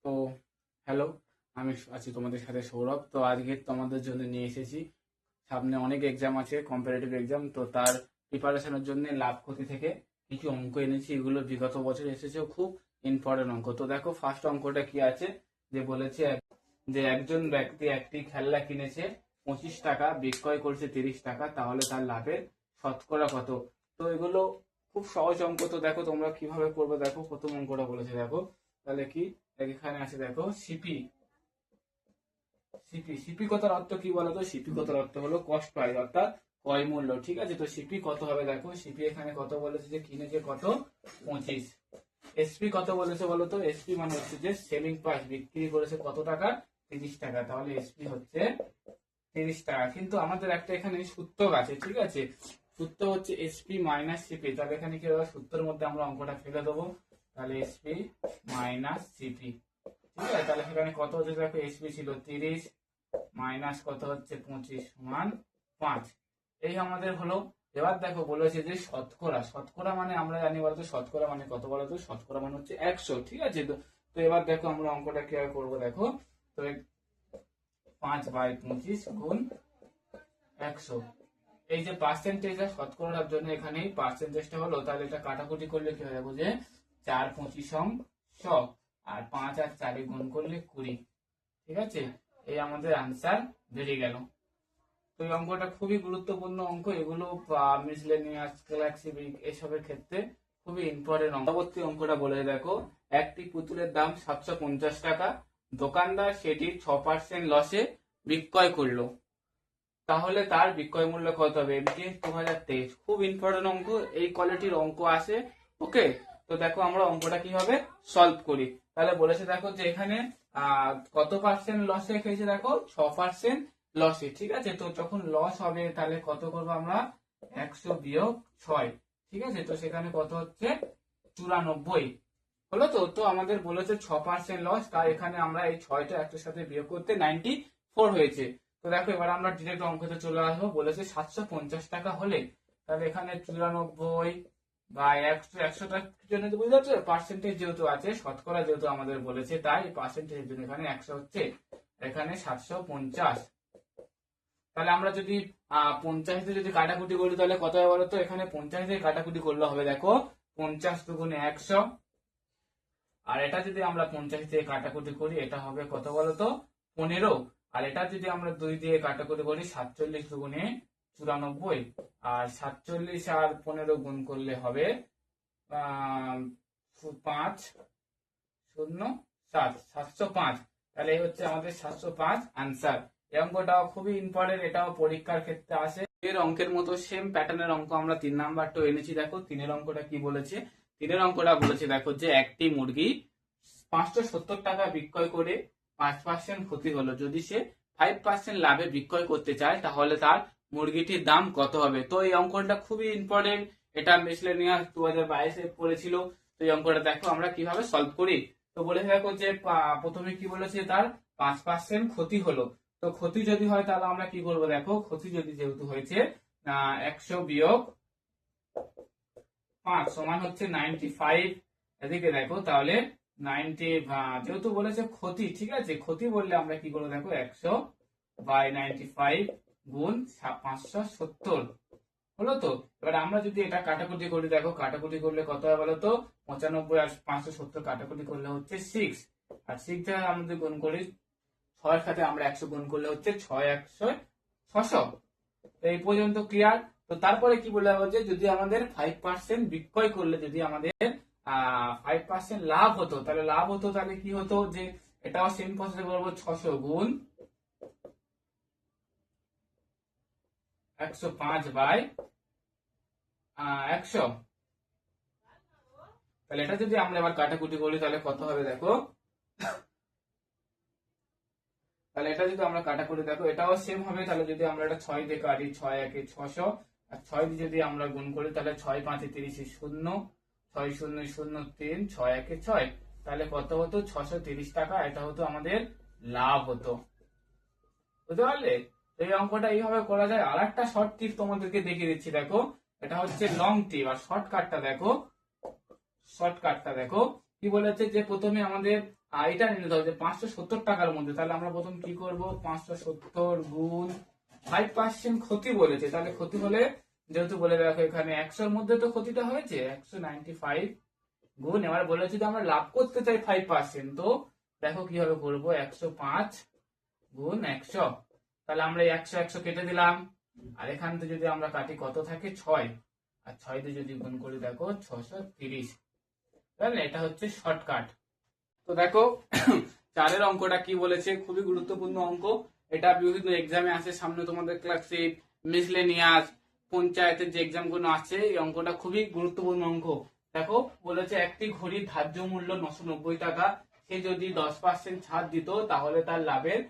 তো হ্যালো, আমি আছি তোমাদের সাথে সৌরভ। তো আজকে তোমাদের জন্য নিয়ে এসেছি, সামনে অনেক এক্সাম আছে, কম্পারেটিভ এক্সাম। তো তার প্রিপারেশনের জন্য লাভ ক্ষতি থেকে কিছু অঙ্ক এনেছি। এগুলো বিগত বছর এসেছে, খুব ইম্পর্টেন্ট অঙ্ক। তো দেখো, ফার্স্ট অঙ্কটা কি আছে, যে বলেছে যে একজন ব্যক্তি একটি খেলনা কিনেছে 25 টাকা, বিক্রয় করছে 30 টাকা, তাহলে তার লাভের শতকরা কত? তো এগুলো খুব সহজ অঙ্ক। তো দেখো তোমরা কিভাবে করবে। দেখো প্রথম অঙ্কটা বলেছে, দেখো তাহলে কি এখানে আছে, দেখো সিপি। সিপি সিপি কথার অর্থ কি বলতো? সিপি কথার অর্থ হলো কস্ট প্রাইস, অর্থাৎ ক্রয় মূল্য। ঠিক আছে, তো সিপি কত হবে? দেখো সিপি এখানে কত বলেছে, যে কিনেছে কত, 25। এসপি কত বলেছে বলতো? এসপি মানে হচ্ছে যে সেলিং প্রাইস, বিক্রি করেছে কত টাকা, 30 টাকা, তাহলে এসপি হচ্ছে 30 টাকা। কিন্তু আমাদের একটা এখানে সূত্র আছে, ঠিক আছে, সূত্র হচ্ছে এসপি মাইনাস সিপি। তাহলে এখানে কি হবে, সূত্রের মধ্যে আমরা অঙ্কটা ফেলে দেবো। তাহলে এসপি মাইনাস সিপি, ঠিক আছে। তাহলে সেখানে কত হচ্ছে, দেখো এসপি ছিল 30 মাইনাস কত হচ্ছে 25 সমান 5। এই আমাদের হলো। এবার দেখো বলেছে যে শতকরা। শতকরা মানে আমরা জানি বলতো, শতকরা মানে কত বলতো? শতকরা মানে হচ্ছে 100, ঠিক আছে। তো তো এবার দেখো আমরা অঙ্কটা কিভাবে করবো, দেখো। তো 5/25 গুণ 100। এই যে পার্সেন্টেজটা শতকরার জন্য এখানে পার্সেন্টেজটা হলো, তাহলে এটা কাটাকুটি করলে কি হবে, দেখো যে 4/25 আর 5 আর 4 গুণ করলে 20, ঠিক আছে। এই আমাদের আনসার বেরিয়ে গেল। তো এই অঙ্কটা খুবই গুরুত্বপূর্ণ অঙ্ক। এগুলো মিসলেনিয়াস, ক্লাসিক এসবের ক্ষেত্রে খুবই ইম্পর্টেন্ট অঙ্ক। পরবর্তী অঙ্কটা বলে দেখো, একটি পুতুলের দাম 750 টাকা, দোকানদার সেটি 6% লসে বিক্রয় করলো, তাহলে তার বিক্রয় মূল্য কত হবে? এমটিএস 2023, খুব ইম্পর্টেন্ট অঙ্ক। এই কোয়ালিটির অঙ্ক আসে, ওকে। তো দেখো আমরা অঙ্কটা কিভাবে সলভ করি। তাহলে বলেছে দেখো যে এখানে কত পার্সেন্ট লসে খেয়েছে, দেখো 6% লসে, ঠিক আছে। তো যখন লস হবে তাহলে কত করবো আমরা, 100 - 6, ঠিক আছে। তো সেখানে কত হচ্ছে, 94 হলো। তো তো আমাদের বলেছে 6% লস, তাই এখানে আমরা এই 6টা একটার সাথে বিয়োগ করতে 94 হয়েছে। তো দেখো এবার আমরা ডিরেক্ট অঙ্কতে চলে আসবো। বলেছে 750 টাকা হলে, তাহলে এখানে 94 বা 100, 100টার জন্য তো বুঝতে পারছো, পার্সেন্টেজ যেহেতু আছে, শতকরা যেহেতু আমাদের বলেছে, তাই পার্সেন্টেজের জন্য এখানে 100 হচ্ছে, এখানে 750। তাহলে আমরা যদি 50 দিয়ে যদি কাটাকুটি করি, তাহলে কত হবে বলতো? এখানে 50 দিয়ে কাটাকুটি করলে হবে, দেখো 50 দুগুণে 100। আর এটা যদি আমরা 50 দিয়ে কাটাকুটি করি, এটা হবে কত বলতো, 15। আর এটা যদি আমরা 2 দিয়ে কাটাকুটি করি, 47 দুগুণে 94। আর 47 আর 15 গুণ করলে হবে 5, 0, 7, 705। তাহলে এই হচ্ছে আমাদের 705 আনসার। এই অঙ্কটাও খুবই ইম্পর্টেন্ট, এটাও পরীক্ষার ক্ষেত্রে আসে। এর অঙ্কের মতো সেম প্যাটার্নের অঙ্ক আমরা 3 নাম্বারটা এনেছি। দেখো তিনের অঙ্কটা কি বলেছে। তিনের অঙ্কটা বলেছে দেখো, যে একটি মুরগি 570 টাকা বিক্রয় করে 5% ক্ষতি হলো, যদি সে 5% লাভে বিক্রয় করতে চায়, তাহলে তার মুরগিটির দাম কত হবে? তো এই অঙ্কটা খুবই ইম্পর্টেন্ট, এটা মিসলেনিয়াস 2022-এ পড়েছিল। তো এই অঙ্কটা দেখো আমরা কিভাবে সলভ করি। তো বলে দেখো যে প্রথমে কি বলেছে, তার 5% ক্ষতি হলো। তো ক্ষতি যদি হয় তাহলে আমরা কি করবো, দেখো ক্ষতি যদি যেহেতু হয়েছে 100 বিয়োগ 5 সমান হচ্ছে 95। এদিকে দেখো তাহলে 90, যেহেতু বলেছে ক্ষতি, ঠিক আছে, ক্ষতি বললে আমরা কি করবো, দেখো 100/95 গুণ 570 হলো। তো এবার আমরা যদি এটা কাটাকুটি করি, দেখো কাটাকুটি করলে কত হয় বলতো, 95 আর 570 কাটাকুটি করলে হচ্ছে 6। আর 6 দ্বারা আমাদের গুণ করি 6 এর সাথে আমরা 100 গুণ করলে হচ্ছে 6, 100, 600। এই পর্যন্ত ক্লিয়ার। তো তারপরে কি বলে হচ্ছে, যদি আমাদের 5% বিক্রয় করলে, যদি আমাদের 5% লাভ হতো, তাহলে লাভ হতো, তাহলে কি হতো, যে এটাও সেম প্রসেসে করবো, 600 গুণ 105/100। তাহলে এটা যদি আমরা এবার কাটাকুটি করি, তাহলে কত হবে দেখো। তাহলে এটা যদি আমরা কাটাকুটি, দেখো এটাও সেম হবে। তাহলে যদি আমরা এটা 6 দিয়ে কাটি, 6 × 1 = 600, আর 6 দিয়ে যদি আমরা গুণ করি, তাহলে 6 × 5 = 30, 0, 6 0 0 3, 6 1 = 6। তাহলে কত হতো, 630 টাকা। এটা হতো আমাদের লাভ হতো, বুঝতে পারলে। এই অঙ্কটা এইভাবে করা যায়। আর একটা শর্ট টিপ তোমাদেরকে দেখিয়ে দিচ্ছি, দেখো এটা হচ্ছে লং টিপ। আর শর্টকাটটা দেখো, শর্টকাটটা দেখো কি বলেছে যে প্রথমে আমাদের এটা নিতে হবে যে 570 টাকার মধ্যে। তাহলে আমরা প্রথম কি করব, 570 গুণ 5% ক্ষতি বলেছে, তাহলে ক্ষতি হলে যেহেতু বলে দেখো এখানে 100 এর মধ্যে তো ক্ষতিটা হয়েছে 195 গুণ, এবার বলেছে যে আমরা লাভ করতে চাই 5%, তো দেখো কিভাবে করবো, 105 গুণ 100, তাহলে আমরা 100 100 কেটে দিলাম, আর এখান থেকে যদি আমরা কাটি কত থাকে 6, আর 6 দিয়ে যদি গুণ করি দেখো 630, তাহলে এটা হচ্ছে শর্টকাট। তো দেখো চারের অঙ্কটা কি বলেছে, খুবই গুরুত্বপূর্ণ অঙ্ক, এটা বিভিন্ন এক্সামে আসে সামনে, তোমাদের ক্লাসে মিসলেনিয়াস পঞ্চায়েতের যে এক্সাম গুলো আছে, এই অঙ্কটা খুবই গুরুত্বপূর্ণ অঙ্ক। দেখো বলেছে একটি ঘড়ির ধার্য মূল্য 990 টাকা, সে যদি 10% ছাড় দিত তাহলে তার লাভের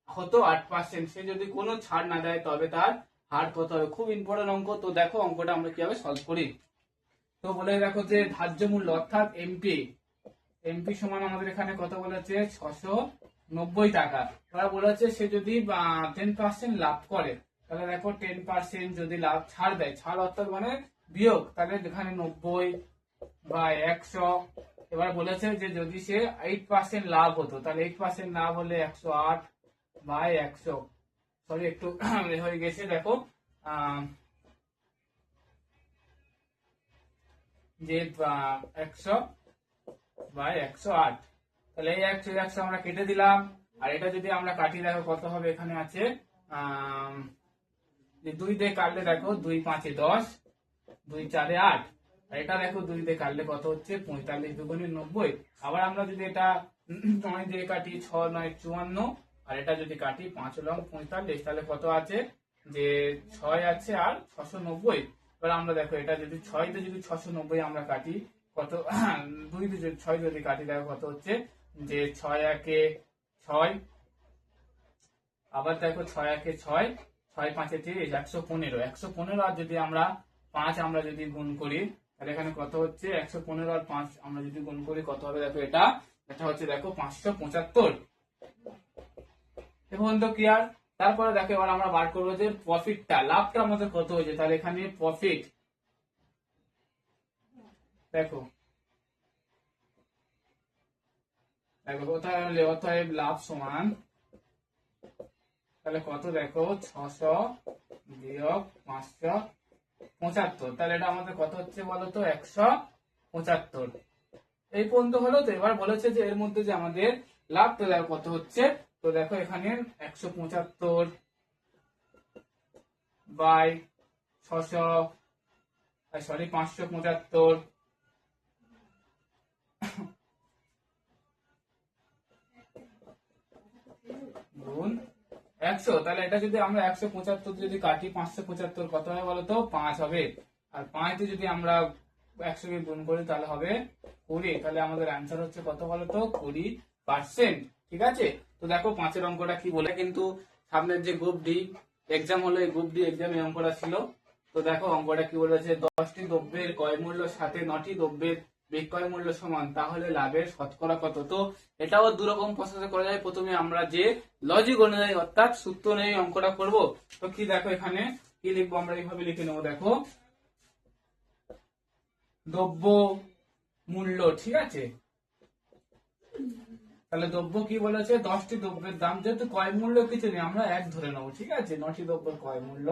হতো 8%, সে যদি কোনো ছাড় না দেয় তবে তার হার কত হবে। খুব ইম্পর্টেন্ট অঙ্ক। তো দেখো অঙ্কটা আমরা কিভাবে সলভ করি। তো বলে দেখো যে ধার্য মূল্য অর্থাৎ এমপি, এমপি সমান আমাদের এখানে কত বলেছে 690 টাকা। তারা বলেছে সে যদি 10% লাভ করে, তাহলে দেখো 10% যদি লাভ ছাড় দেয়, ছাড় অর্থাৎ মানে বিয়োগ, তাহলে এখানে 90 বা 100। এবার বলেছে যে যদি সে 8% লাভ হতো, তাহলে 8% লাভ হলে 108 বাই 100, সরি একটু হয়ে গেছে দেখো যে 100 বাই 108, তাহলে এই 100 100 আমরা কেটে দিলাম, আর এটা যদি আমরা কাটি দেখো কত হবে, এখানে আছে যে 2 দিয়ে কাটলে দেখো 2 5 10, 2 4 8, আর এটা দেখো 2 দিয়ে কাটলে কত হচ্ছে 45 দুগুণে 90। আবার আমরা যদি এটা 9 দিয়ে কাটি 6 9 54, আর এটা যদি কাটি 5 লং 45, তাহলে কত আছে যে 6 আছে আর 690। এবার আমরা দেখো এটা যদি 6 দিয়ে যদি 690 আমরা কাটি কত, 2 দিয়ে যদি 6 যদি কাটি দেখো কত হচ্ছে যে 6 একে 6, আবার দেখো 6 একে 6, 6 5 30, 115, 115 আর যদি আমরা 5 আমরা যদি গুণ করি তাহলে এখানে কত হচ্ছে 115 আর 5 আমরা যদি গুণ করি কত হবে দেখো, এটা এটা হচ্ছে দেখো 575। এখন তো ক্লিয়ার। তারপরে দেখো এবার আমরা বার করবো যে প্রফিটটা, লাভটা আমাদের কত হয়েছে, তাহলে এখানে প্রফিট দেখো দেখো কোথায় হলে অতএব লাভ সমান, তাহলে কত দেখো 600 বিয়োগ 575, তাহলে এটা আমাদের কত হচ্ছে বলতো 175। এই পর্যন্ত হলো। তো এবার বলেছে যে এর মধ্যে যে আমাদের লাভটা দেখো কত হচ্ছে, তো দেখো এখানে 175 বাই 600, সরি 575 গুণ 100, তাহলে এটা যদি আমরা 175 যদি কাটি 575 কত হবে বলতো 5 হবে, আর 5 তে যদি আমরা 100 কে গুণ করি তাহলে হবে 20, তাহলে আমাদের অ্যান্সার হচ্ছে কত বলতো 20%। ঠিক আছে। তো দেখো 5 এর অঙ্কটা কি বলে, কিন্তু সামনের যে গ্রুপ ডি এক্সাম হলো, এই গ্রুপ ডি এক্সাম এই অঙ্কটা ছিল। তো দেখো অঙ্কটা কি বলেছে, 10টি দ্রব্যের ক্রয় মূল্যের সাথে 9টি দ্রব্যের বিক্রয় মূল্য সমান, তাহলে লাভের শতকরা কত। তো এটাও দুরকম প্রসেসে করা যায়। প্রথমে আমরা যে লজিক অনুযায়ী অর্থাৎ সূত্র অনুযায়ী অঙ্কটা করব। তো কি দেখো এখানে কি লিখবো, আমরা এইভাবে লিখে নেবো, দেখো দ্রব্য মূল্য, ঠিক আছে, তাহলে দ্রব্য কি বলেছে 10টি দ্রব্যের দাম, যেহেতু ক্রয় মূল্য কিছু নেই আমরা 1 ধরে নেবো, ঠিক আছে, 9টি দ্রব্যের ক্রয় মূল্য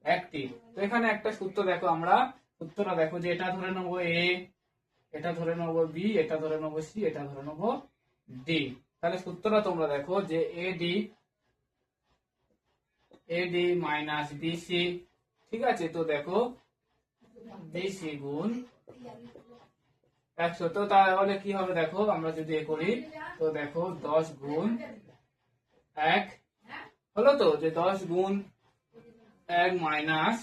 1টি। তো এখানে একটা সূত্র দেখো, আমরা সূত্রটা দেখো যে এটা ধরে নেবো এ, এটা ধরে নেবো বি, এটা ধরে নেবো সি, এটা ধরে নেবো ডি। তাহলে সূত্রটা তোমরা দেখো যে এডি মাইনাস বিসি, ঠিক আছে। তো দেখো বিসি গুণ 100, তো তাহলে কি হবে দেখো আমরা যদি এ করি, তো দেখো 10 গুণ 1 হলো, তো যে 10 গুণ 1 মাইনাস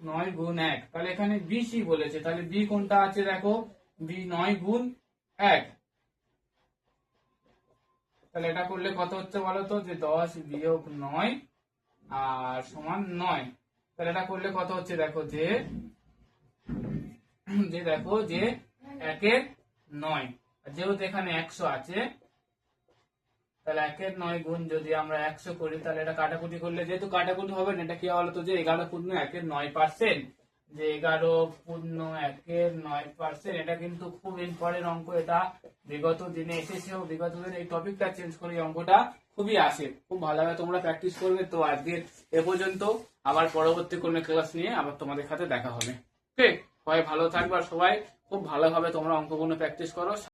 9 গুণ 1, তাহলে এখানে বিসি বলেছে, তাহলে বি কোনটা আছে দেখো, বি 9 গুণ 1, তাহলে এটা করলে কত হচ্ছে বলতো যে 10 বিয়োগ 9 আর সমান 9, তাহলে এটা করলে কত হচ্ছে দেখো যে দেখো যে 1 9, যেহেতু এখানে 100 আছে তাহলে 1 9 গুণ যদি আমরা 100 করি, তাহলে এটা কাটাকুটি করলে যেহেতু কাটাকুটি হবে না, এটা কি বলতো যে 11 পূর্ণ 1 9%, যে 11.1% এটা কিন্তু খুব ইম্পর্টেন্ট অঙ্ক। এটা বিগত দিনে এসেছেও, বিগত দিনে এই টপিকটা চেঞ্জ করে এই অঙ্কটা খুবই আসে। খুব ভালোভাবে তোমরা প্র্যাকটিস করবে। তো আজকে এ পর্যন্ত, আবার পরবর্তী কোনো ক্লাস নিয়ে আবার তোমাদের সাথে দেখা হবে। ওকে, সবাই ভালো থাকবে আর সবাই খুব ভালোভাবে তোমরা অঙ্কগুলো প্র্যাকটিস করো।